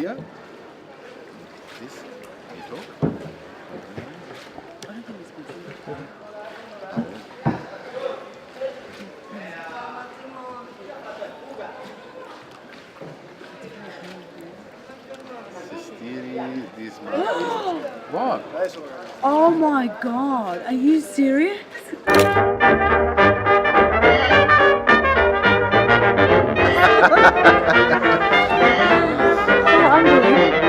here. This, you talk. I don't think it's busy. Sistiri, this man. What? Oh my god, are you serious? Oh, unbelievable.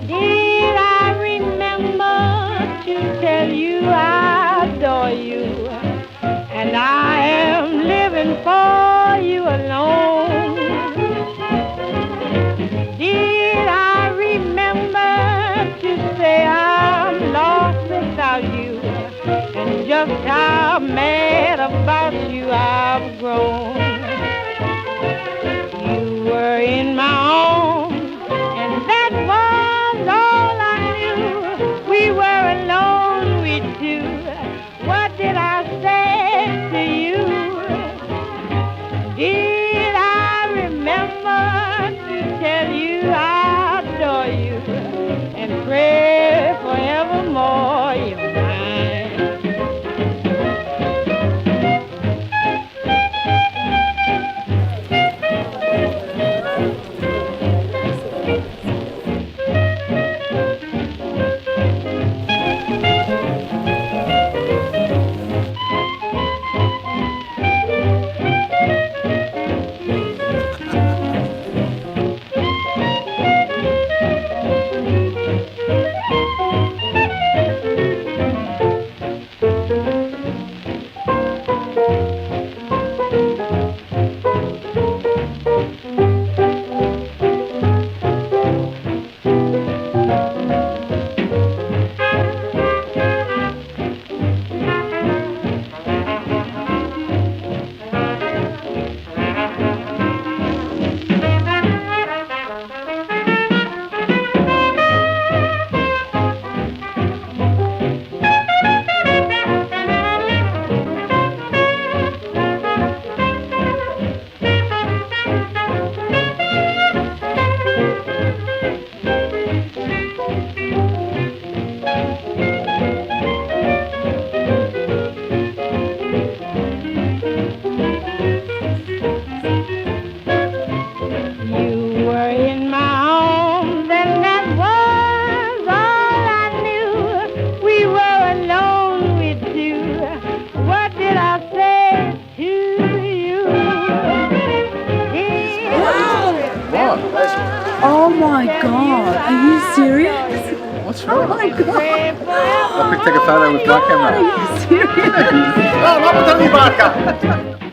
Did I remember to tell you I adore you, and I am living for you alone? Did I remember to say I'm lost without you, and just how mad about you I've grown? You were in my arms, and that was all I knew. We were alone, we two. What did I say to you? Did I remember to tell you I adore you and pray forevermore you're mine? You were in my arms, and that was all I knew. We were alone, we two. What did I say to you? What? Oh my god, are you serious? What's Oh wrong? my god. I could take a photo with my God, camera. are you serious? No, not with the barca.